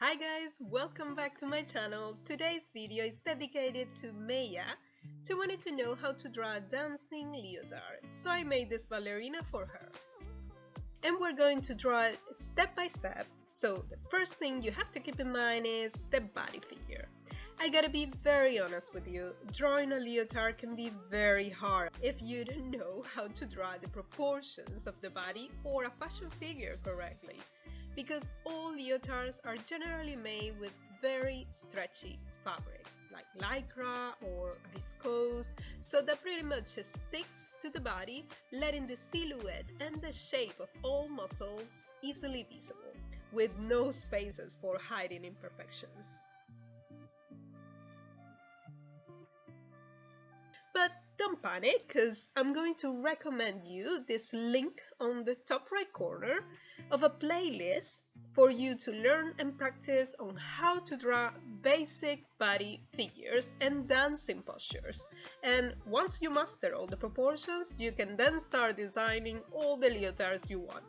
Hi guys, welcome back to my channel. Today's video is dedicated to Maya. She wanted to know how to draw a dancing leotard, so I made this ballerina for her. And we're going to draw it step by step, so the first thing you have to keep in mind is the body figure. I gotta be very honest with you, drawing a leotard can be very hard if you don't know how to draw the proportions of the body or a fashion figure correctly. Because all leotards are generally made with very stretchy fabric, like lycra or viscose, so that pretty much sticks to the body, letting the silhouette and the shape of all muscles easily visible, with no spaces for hiding imperfections. But don't panic, because I'm going to recommend you this link on the top right corner of a playlist for you to learn and practice on how to draw basic body figures and dancing postures. And once you master all the proportions, you can then start designing all the leotards you want.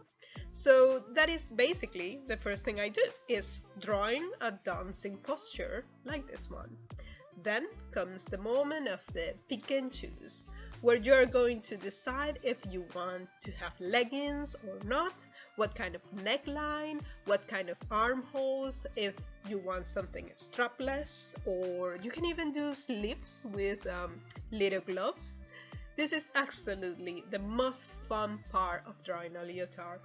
So that is basically the first thing I do, is drawing a dancing posture like this one. Then comes the moment of the pick and choose, where you're going to decide if you want to have leggings or not, what kind of neckline, what kind of armholes, if you want something strapless, or you can even do sleeves with little gloves. This is absolutely the most fun part of drawing a leotard,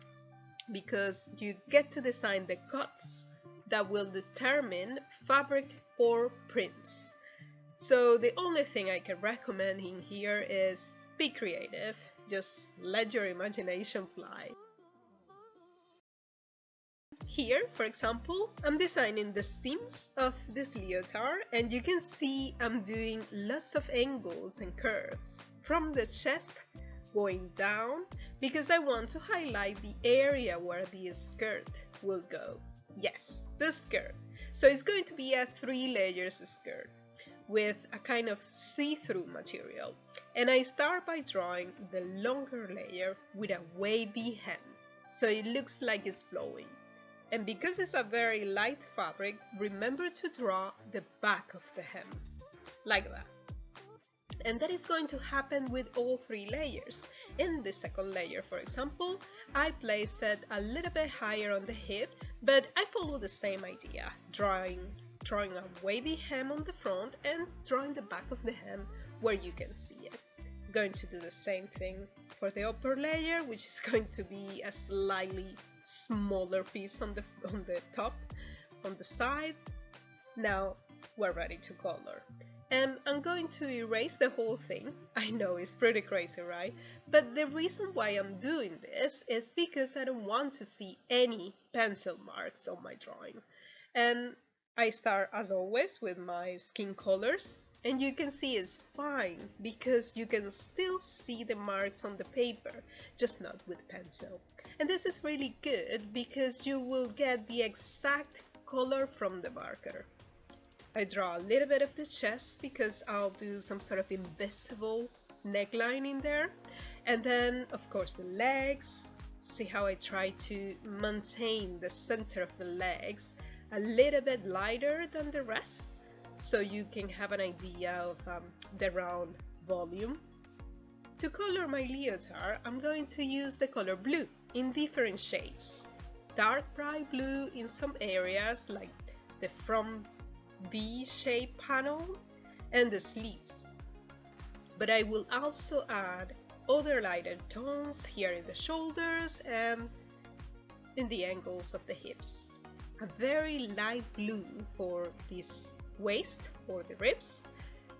because you get to design the cuts that will determine fabric or prints. So the only thing I can recommend in here is be creative, just let your imagination fly. Here, for example, I'm designing the seams of this leotard, and you can see I'm doing lots of angles and curves from the chest going down, because I want to highlight the area where the skirt will go. Yes, the skirt. So it's going to be a 3 layers skirt with a kind of see-through material, and I start by drawing the longer layer with a wavy hem, so it looks like it's flowing. And because it's a very light fabric, remember to draw the back of the hem, like that. And that is going to happen with all 3 layers. In the second layer, for example, I place it a little bit higher on the hip, but I follow the same idea, drawing a wavy hem on the front and drawing the back of the hem where you can see it. I'm going to do the same thing for the upper layer, which is going to be a slightly smaller piece on the top, on the side. Now we're ready to color. And I'm going to erase the whole thing. I know it's pretty crazy, right? But the reason why I'm doing this is because I don't want to see any pencil marks on my drawing. And I start, as always, with my skin colors, and you can see it's fine because you can still see the marks on the paper, just not with pencil. And this is really good because you will get the exact color from the marker. I draw a little bit of the chest because I'll do some sort of invisible neckline in there, and then of course the legs. See how I try to maintain the center of the legs a little bit lighter than the rest, so you can have an idea of the round volume. To color my leotard, I'm going to use the color blue in different shades. Dark bright blue in some areas, like the front V-shaped panel and the sleeves. But I will also add other lighter tones here in the shoulders and in the angles of the hips. A very light blue for this waist or the ribs,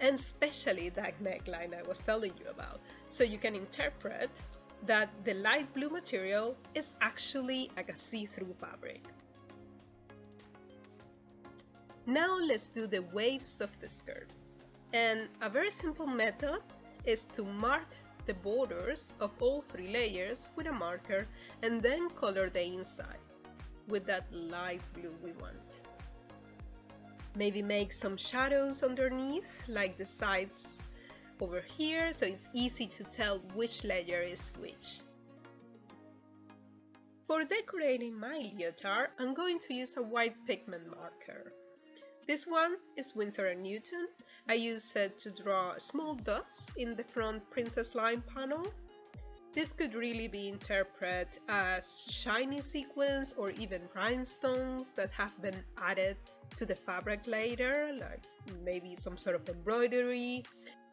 and especially that neckline I was telling you about, so you can interpret that the light blue material is actually like a see-through fabric. Now let's do the waves of the skirt, and a very simple method is to mark the borders of all 3 layers with a marker and then color the inside with that light blue we want. Maybe make some shadows underneath, like the sides over here, so it's easy to tell which layer is which. For decorating my leotard, I'm going to use a white pigment marker. This one is Winsor & Newton. I use it to draw small dots in the front princess line panel. This could really be interpreted as shiny sequins or even rhinestones that have been added to the fabric later, like maybe some sort of embroidery.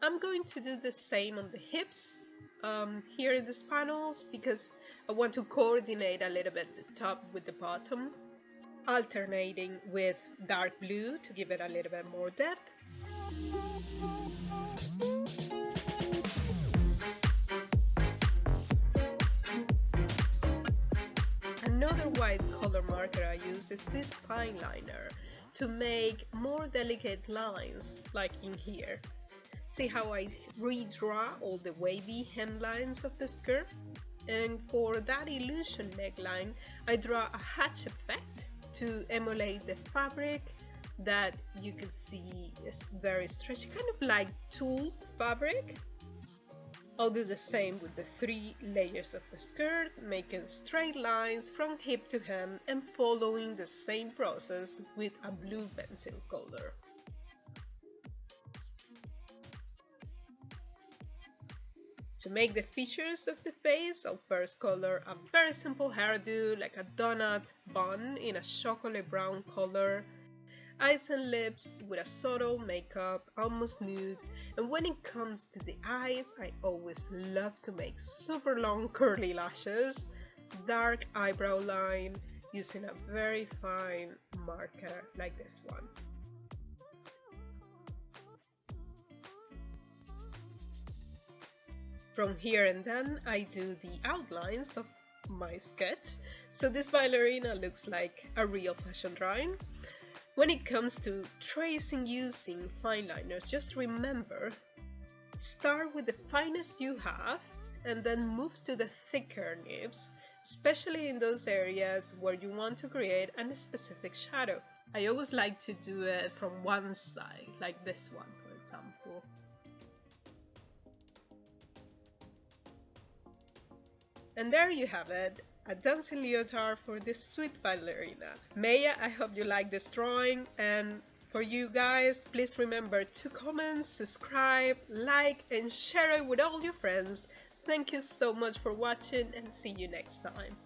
I'm going to do the same on the hips here in these panels because I want to coordinate a little bit the top with the bottom, alternating with dark blue to give it a little bit more depth. Another white color marker I use is this fine liner to make more delicate lines like in here. See how I redraw all the wavy hemlines of the skirt? And for that illusion neckline, I draw a hatch effect to emulate the fabric that you can see is very stretchy, kind of like tulle fabric. I'll do the same with the 3 layers of the skirt, making straight lines from hip to hem and following the same process with a blue pencil color. To make the features of the face, I'll first color a very simple hairdo like a donut bun in a chocolate brown color, eyes and lips with a subtle makeup, almost nude, and when it comes to the eyes, I always love to make super long curly lashes, dark eyebrow line using a very fine marker like this one. From here and then, I do the outlines of my sketch, so this ballerina looks like a real fashion drawing. When it comes to tracing using fine liners, just remember, start with the finest you have and then move to the thicker nibs, especially in those areas where you want to create a specific shadow. I always like to do it from one side, like this one for example. And there you have it, a dancing leotard for this sweet ballerina. Maya, I hope you like this drawing, and for you guys, please remember to comment, subscribe, like, and share it with all your friends. Thank you so much for watching, and see you next time.